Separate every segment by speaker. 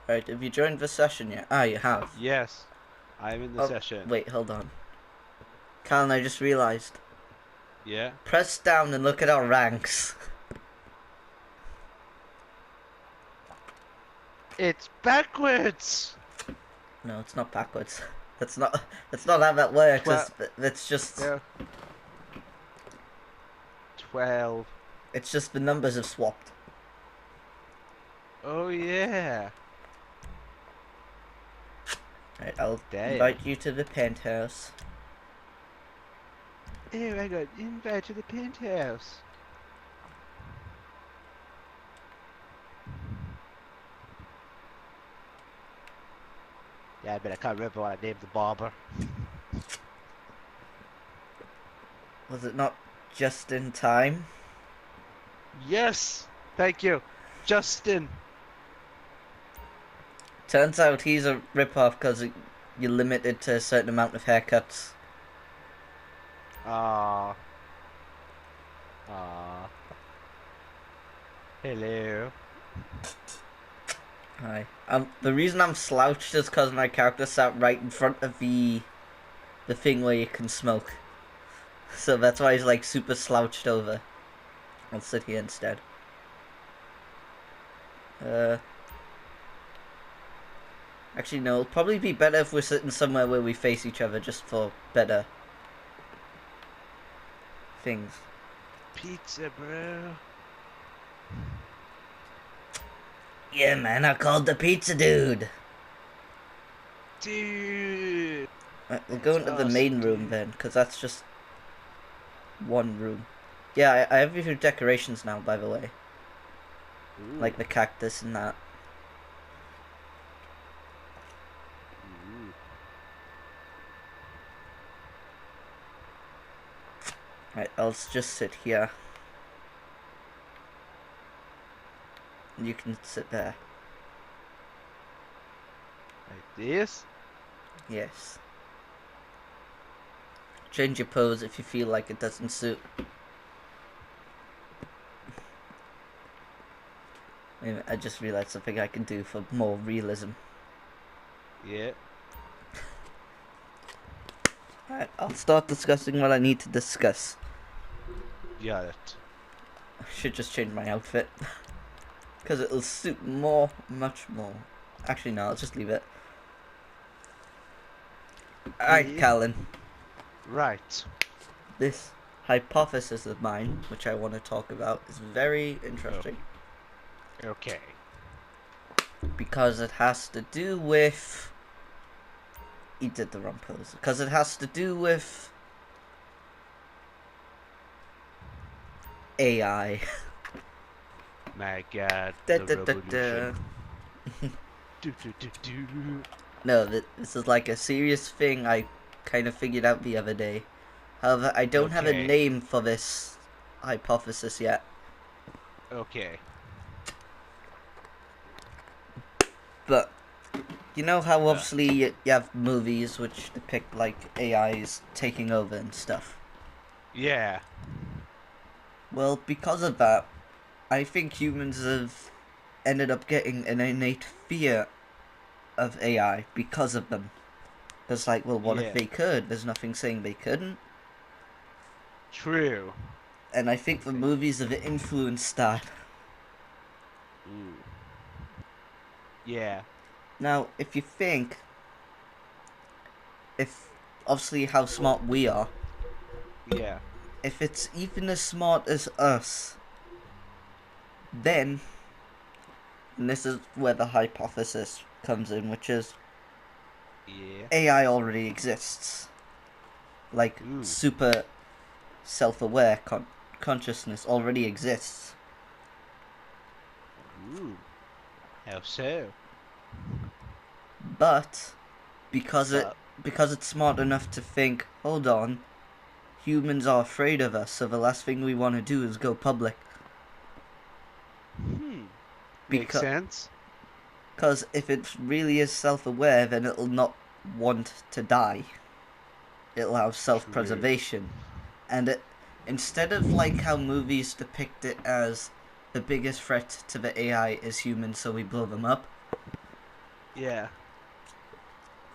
Speaker 1: Right, have you joined the session yet? Ah, you have.
Speaker 2: Yes, I'm in the
Speaker 1: Oh,
Speaker 2: session.
Speaker 1: wait, hold on. Callan, I just realised.
Speaker 2: Yeah?
Speaker 1: Press down and look at our ranks.
Speaker 2: It's backwards!
Speaker 1: No, it's not backwards. That's not how that works.
Speaker 2: 12,
Speaker 1: It's just...
Speaker 2: no, 12.
Speaker 1: It's just the numbers have swapped.
Speaker 2: Oh yeah.
Speaker 1: Right, I'll
Speaker 2: Damn.
Speaker 1: invite you to the penthouse.
Speaker 2: Oh, I got invited to the penthouse. Yeah, but I can't remember what I named the barber.
Speaker 1: Was it not just in time?
Speaker 2: Yes! Thank you. Justin.
Speaker 1: Turns out he's a rip-off because you're limited to a certain amount of haircuts.
Speaker 2: Ah. Ah. Hello.
Speaker 1: Hi. The reason I'm slouched is because my character sat right in front of the thing where you can smoke. So that's why he's like super slouched over. I'll sit here instead. Actually, no, it'll probably be better if we're sitting somewhere where we face each other just for better things.
Speaker 2: Pizza, bro.
Speaker 1: Yeah, man, I called the pizza dude.
Speaker 2: Dude.
Speaker 1: Right, we'll go
Speaker 2: That's
Speaker 1: into the
Speaker 2: awesome,
Speaker 1: main room
Speaker 2: dude.
Speaker 1: then, because that's just one room. Yeah, I have a few decorations now, by the way.
Speaker 2: Ooh.
Speaker 1: Like the cactus and that.
Speaker 2: Ooh.
Speaker 1: Right, I'll just sit here. You can sit there.
Speaker 2: Like this?
Speaker 1: Yes. Change your pose if you feel like it doesn't suit. I just realized something I can do for more realism.
Speaker 2: Yeah.
Speaker 1: Alright, I'll start discussing what I need to discuss.
Speaker 2: Got it.
Speaker 1: I should just change my outfit. Because it'll suit more, much more. Actually, no, I'll just leave it. Alright,
Speaker 2: Yeah.
Speaker 1: Callan.
Speaker 2: Right.
Speaker 1: This hypothesis of mine, which I want to talk about, is very
Speaker 2: Oh.
Speaker 1: interesting.
Speaker 2: Okay.
Speaker 1: Because it has to do with... You did the wrong pose. Because it has to do with... AI.
Speaker 2: My God,
Speaker 1: Da,
Speaker 2: the
Speaker 1: da, da, da.
Speaker 2: revolution. Do do do do.
Speaker 1: No, this is like a serious thing I kind of figured out the other day. However, I don't have a
Speaker 2: Okay.
Speaker 1: name for this hypothesis yet.
Speaker 2: Okay.
Speaker 1: But, you know how
Speaker 2: Uh,
Speaker 1: obviously you have movies which depict like AIs taking over and stuff?
Speaker 2: yeah.
Speaker 1: Well, because of that, I think humans have ended up getting an innate fear of AI because of them. Because, like, well, what if
Speaker 2: Yeah.
Speaker 1: they could? There's nothing saying they couldn't.
Speaker 2: True.
Speaker 1: And I think the movies have influenced that.
Speaker 2: Ooh. Yeah.
Speaker 1: Now, if you think, if obviously how smart we are,
Speaker 2: Yeah.
Speaker 1: if it's even as smart as us, then, and this is where the hypothesis comes in, which is
Speaker 2: Yeah.
Speaker 1: AI already exists. Like,
Speaker 2: Ooh.
Speaker 1: super self-aware consciousness already exists.
Speaker 2: Ooh. How so?
Speaker 1: But, because it
Speaker 2: But.
Speaker 1: because it's smart enough to think, hold on, humans are afraid of us, so the last thing we want to do is go public.
Speaker 2: Makes
Speaker 1: Because
Speaker 2: sense.
Speaker 1: if it really is self-aware, then it'll not want to die. It'll have
Speaker 2: True.
Speaker 1: self-preservation. And instead of like how movies depict it as the biggest threat to the AI is humans, so we blow them up,
Speaker 2: Yeah.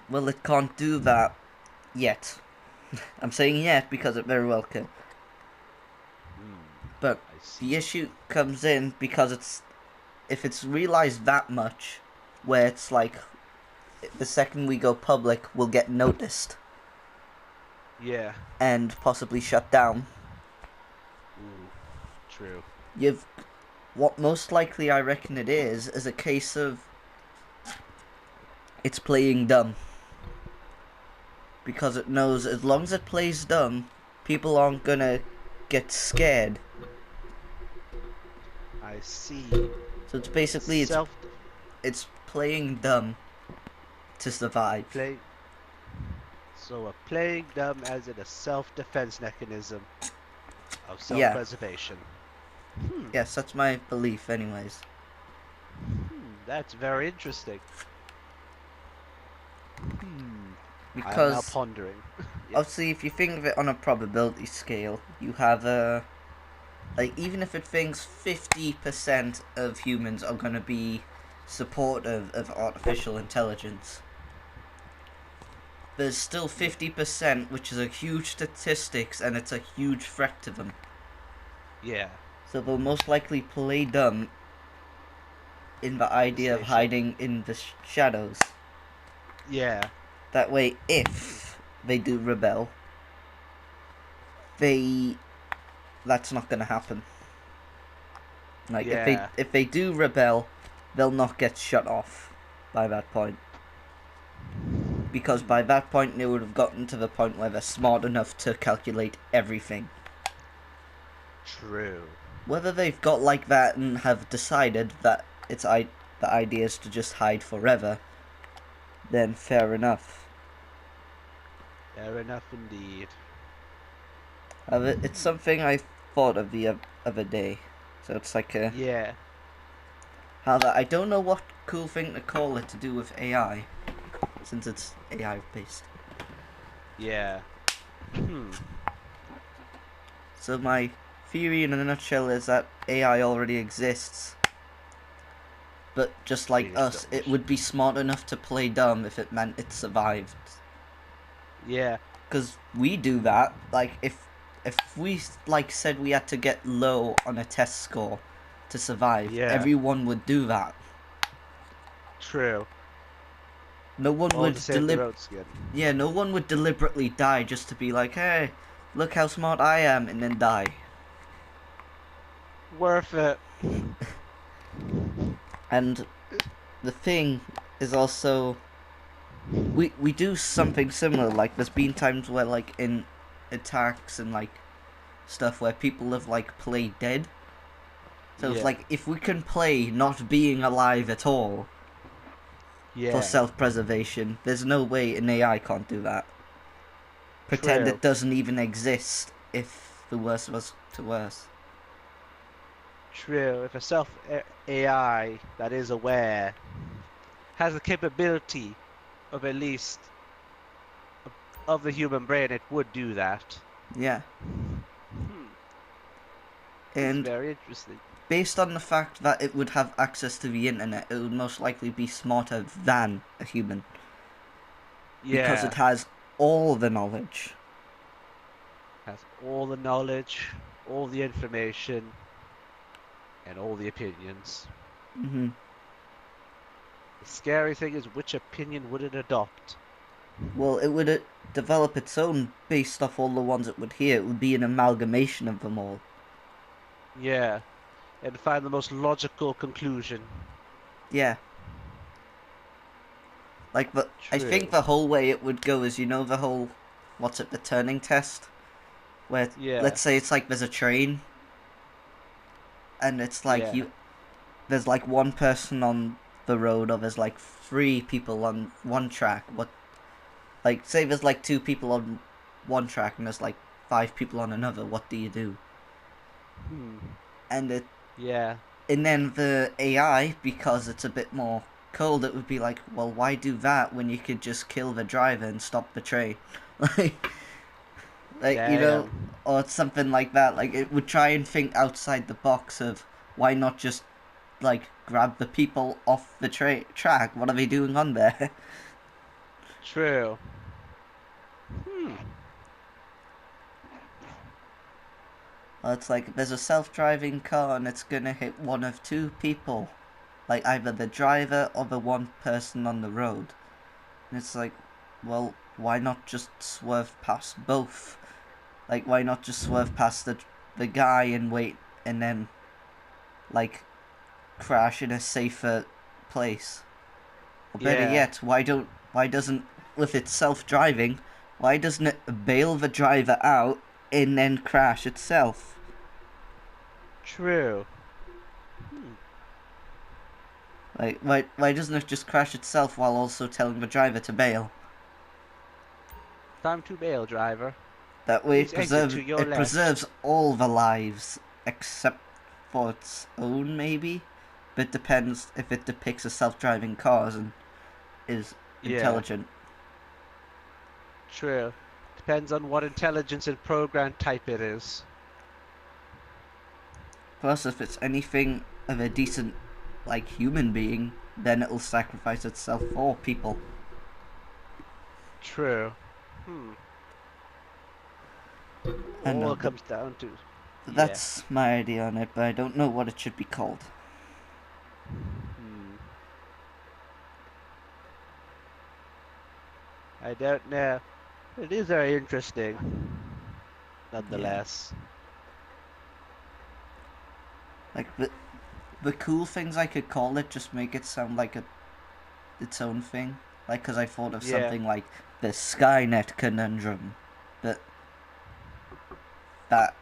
Speaker 1: Well, it can't do that yet. I'm saying yet because it very well could. But
Speaker 2: I
Speaker 1: the
Speaker 2: see.
Speaker 1: issue comes in because if it's realized that much, where it's like the second we go public, we'll get noticed
Speaker 2: Yeah.
Speaker 1: and possibly shut down.
Speaker 2: Ooh. True.
Speaker 1: You've what most likely I reckon it is a case of it's playing dumb because it knows as long as it plays dumb, people aren't gonna get scared.
Speaker 2: I see.
Speaker 1: So it's basically
Speaker 2: Self
Speaker 1: it's playing dumb to survive.
Speaker 2: play. So a playing dumb as in a self-defense mechanism of
Speaker 1: Yeah,
Speaker 2: self-preservation. Hmm.
Speaker 1: yes, that's my belief, anyways.
Speaker 2: That's very interesting. Hmm. I am now
Speaker 1: Because
Speaker 2: pondering. Yeah.
Speaker 1: obviously, if you think of it on a probability scale, you have a like even if it thinks 50% of humans are going to be supportive of artificial intelligence, there's still
Speaker 2: Yeah.
Speaker 1: 50% which is a huge statistics and it's a huge threat to them.
Speaker 2: Yeah.
Speaker 1: So they'll most likely play dumb in the
Speaker 2: To
Speaker 1: idea of
Speaker 2: stay safe.
Speaker 1: hiding in the shadows.
Speaker 2: Yeah.
Speaker 1: That way,
Speaker 2: Hmm.
Speaker 1: if they do rebel, they that's not going to happen. Like
Speaker 2: Yeah.
Speaker 1: if they do rebel, they'll not get shut off by that point. Because
Speaker 2: Hmm.
Speaker 1: by that point they would have gotten to the point where they're smart enough to calculate everything.
Speaker 2: True.
Speaker 1: Whether they've got like that and have decided that the idea is to just hide forever, then fair enough.
Speaker 2: Fair enough indeed.
Speaker 1: It's something I thought of the other day. So it's like a
Speaker 2: Yeah.
Speaker 1: how that I don't know what cool thing to call it to do with AI, since it's AI based.
Speaker 2: Yeah. Hmm.
Speaker 1: So my theory in a nutshell is that AI already exists, but just like
Speaker 2: We just
Speaker 1: us,
Speaker 2: don't
Speaker 1: it
Speaker 2: wish.
Speaker 1: would be smart enough to play dumb if it meant it survived.
Speaker 2: Yeah.
Speaker 1: Because we do that. Like if we like said we had to get low on a test score to survive,
Speaker 2: Yeah.
Speaker 1: everyone would do that.
Speaker 2: True.
Speaker 1: No one
Speaker 2: All to
Speaker 1: would
Speaker 2: save their own skin.
Speaker 1: no one would deliberately die just to be like, hey, look how smart I am, and then die.
Speaker 2: Worth it.
Speaker 1: And the thing is also we do something similar. Like there's been times where like in attacks and like stuff where people have like played dead. So it's
Speaker 2: Yeah.
Speaker 1: like if we can play not being alive at all for
Speaker 2: Yeah.
Speaker 1: self-preservation, there's no way an AI can't do that. Pretend
Speaker 2: True.
Speaker 1: it doesn't even exist if the worst was to worse.
Speaker 2: True. If a self AI that is aware has the capability of at least of the human brain, it would do that.
Speaker 1: Yeah,
Speaker 2: Hmm. This is
Speaker 1: and
Speaker 2: very interesting.
Speaker 1: based on the fact that it would have access to the internet, it would most likely be smarter than a human because it
Speaker 2: Yeah.
Speaker 1: has all the knowledge.
Speaker 2: Has all the knowledge, all the information, and all the opinions.
Speaker 1: Hmm.
Speaker 2: The scary thing is which opinion would it adopt?
Speaker 1: Well, it would develop its own based off all the ones it would hear. It would be an amalgamation of them all.
Speaker 2: Yeah. And find the most logical conclusion.
Speaker 1: Yeah, like but I think
Speaker 2: True.
Speaker 1: the whole way it would go is the whole what's it the turning test where
Speaker 2: Yeah.
Speaker 1: let's say it's like there's a train and it's like
Speaker 2: Yeah.
Speaker 1: you there's like one person on the road or there's like three people on one track. What like say there's like two people on one track and there's like five people on another. What do you do?
Speaker 2: Hmm.
Speaker 1: And it
Speaker 2: Yeah.
Speaker 1: and then the AI because it's a bit more cold. It would be like, well, why do that when you could just kill the driver and stop the train? like
Speaker 2: Damn.
Speaker 1: or something like that. Like it would try and think outside the box of why not just like grab the people off the track. What are they doing on there?
Speaker 2: True. Hmm.
Speaker 1: Well, it's like there's a self-driving car and it's gonna hit one of two people, like either the driver or the one person on the road. And it's like, well, why not just swerve past both? Like, why not just swerve past the guy and wait and then like crash in a safer place? Or better
Speaker 2: Yeah.
Speaker 1: yet, why doesn't with it self-driving, why doesn't it bail the driver out and then crash itself?
Speaker 2: True. Hmm.
Speaker 1: Like, why doesn't it just crash itself while also telling the driver to bail?
Speaker 2: Time to bail, driver.
Speaker 1: That way
Speaker 2: Please exit to your
Speaker 1: it
Speaker 2: left.
Speaker 1: preserves all the lives except for its own, maybe. But it depends if it depicts a self-driving cars and is
Speaker 2: Yeah.
Speaker 1: intelligent.
Speaker 2: True. Depends on what intelligence and program type it is.
Speaker 1: Plus, if it's anything of a decent, like human being, then it'll sacrifice itself for people.
Speaker 2: True. Hmm.
Speaker 1: I don't
Speaker 2: All
Speaker 1: know,
Speaker 2: it
Speaker 1: but
Speaker 2: comes down to. Yeah.
Speaker 1: that's my idea on it. But I don't know what it should be called.
Speaker 2: Hmm. I don't know. It is very interesting,
Speaker 1: Yeah,
Speaker 2: nonetheless.
Speaker 1: like the cool things I could call it just make it sound like its own thing. Like, because I thought of
Speaker 2: Yeah.
Speaker 1: something like the Skynet conundrum, but that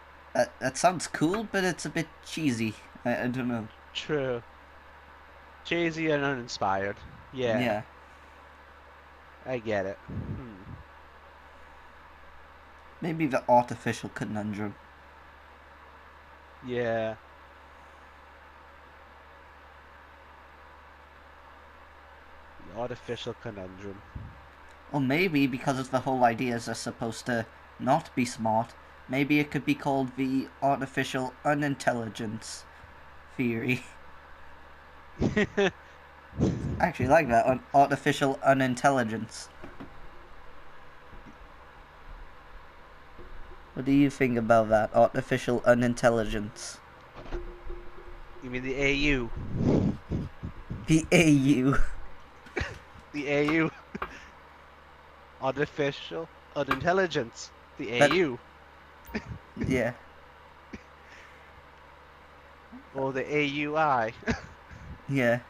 Speaker 1: that sounds cool, but it's a bit cheesy. I don't know.
Speaker 2: True. Cheesy and uninspired. Yeah.
Speaker 1: Yeah,
Speaker 2: I get it. Hmm.
Speaker 1: maybe the artificial conundrum.
Speaker 2: Yeah. The artificial conundrum.
Speaker 1: Or maybe because of the whole ideas are supposed to not be smart, maybe it could be called the artificial unintelligence theory. I actually like that artificial unintelligence. What do you think about that artificial unintelligence?
Speaker 2: You mean the AU?
Speaker 1: The AU.
Speaker 2: The AU. Artificial unintelligence. The
Speaker 1: That
Speaker 2: AU.
Speaker 1: yeah
Speaker 2: Or the AUI.
Speaker 1: yeah.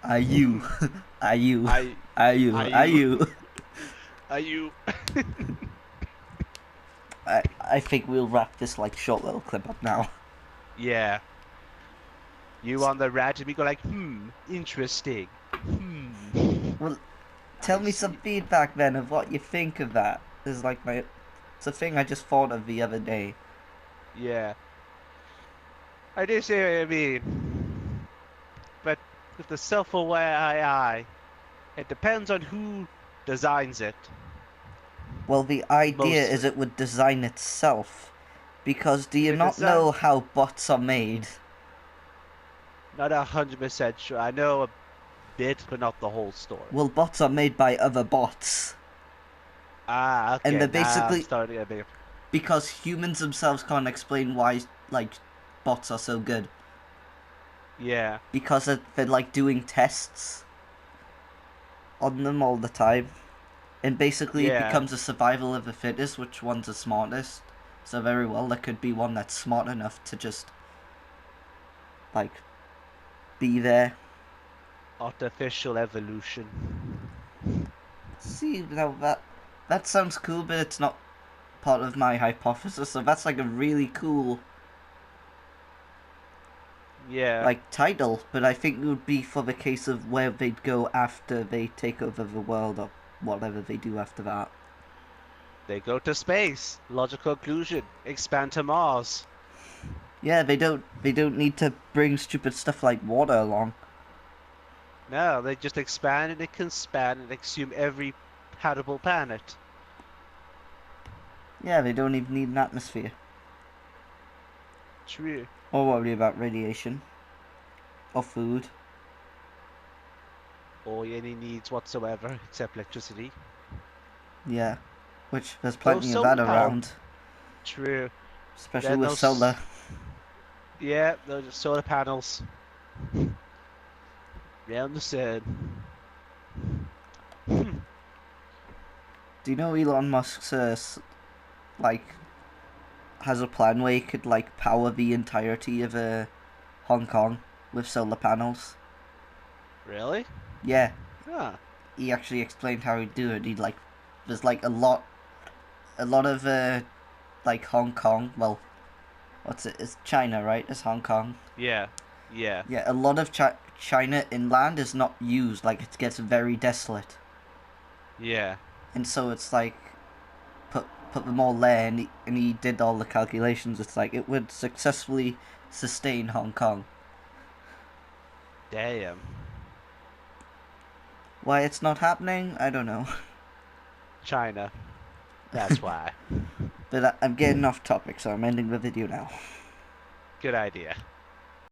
Speaker 1: IU. IU.
Speaker 2: I
Speaker 1: IU.
Speaker 2: IU.
Speaker 1: IU.
Speaker 2: IU.
Speaker 1: I think we'll wrap this like short little clip up now.
Speaker 2: Yeah. You on the rat and we go like, interesting.
Speaker 1: Well, tell
Speaker 2: I
Speaker 1: me some
Speaker 2: see.
Speaker 1: feedback then of what you think of that. This is like my it's a thing I just thought of the other day.
Speaker 2: Yeah. I do see what you mean. But with the self-aware AI, it depends on who designs it,
Speaker 1: Well, the idea is
Speaker 2: mostly.
Speaker 1: it would design itself. Because do
Speaker 2: If
Speaker 1: you
Speaker 2: it
Speaker 1: not know
Speaker 2: design,
Speaker 1: how bots are made?
Speaker 2: not 100% sure. I know a bit, but not the whole story.
Speaker 1: Well, bots are made by other bots.
Speaker 2: Ah,
Speaker 1: And
Speaker 2: okay.
Speaker 1: they're
Speaker 2: Now I'm
Speaker 1: basically
Speaker 2: starting to be.
Speaker 1: because humans themselves can't explain why like bots are so good.
Speaker 2: Yeah,
Speaker 1: Because they're like doing tests on them all the time. And basically it
Speaker 2: yeah.
Speaker 1: becomes a survival of the fittest, which one's the smartest. So very well there could be one that's smart enough to just like be there.
Speaker 2: Artificial evolution.
Speaker 1: See, now that sounds cool, but it's not part of my hypothesis. So that's like a really cool
Speaker 2: Yeah,
Speaker 1: like title, but I think it would be for the case of where they'd go after they take over the world or whatever they do after that.
Speaker 2: they go to space. Logical conclusion. Expand to Mars.
Speaker 1: Yeah, they don't need to bring stupid stuff like water along.
Speaker 2: No, they just expand and expand and consume every habitable planet.
Speaker 1: Yeah, they don't even need an atmosphere.
Speaker 2: True.
Speaker 1: or worry about radiation or food.
Speaker 2: Or any needs whatsoever except electricity.
Speaker 1: Yeah, which there's
Speaker 2: Though
Speaker 1: plenty of
Speaker 2: solar
Speaker 1: that
Speaker 2: power.
Speaker 1: around,
Speaker 2: True.
Speaker 1: especially
Speaker 2: Then
Speaker 1: with solar.
Speaker 2: those. Yeah, those solar panels. Round the sun.
Speaker 1: Do you know Elon Musk's like has a plan where he could like power the entirety of Hong Kong with solar panels?
Speaker 2: Really?
Speaker 1: Yeah,
Speaker 2: Huh.
Speaker 1: he actually explained how he'd do it. He'd like there's like a lot of like Hong Kong. Well, what's it? It's China, right? It's Hong Kong.
Speaker 2: Yeah. Yeah.
Speaker 1: Yeah, a lot of China inland is not used. Like it gets very desolate,
Speaker 2: Yeah.
Speaker 1: and so it's like put them all there, and he did all the calculations. It's like it would successfully sustain Hong Kong.
Speaker 2: Damn.
Speaker 1: Why it's not happening, I don't know.
Speaker 2: China. That's why.
Speaker 1: But I'm getting off topic, so I'm ending the video now.
Speaker 2: Good idea.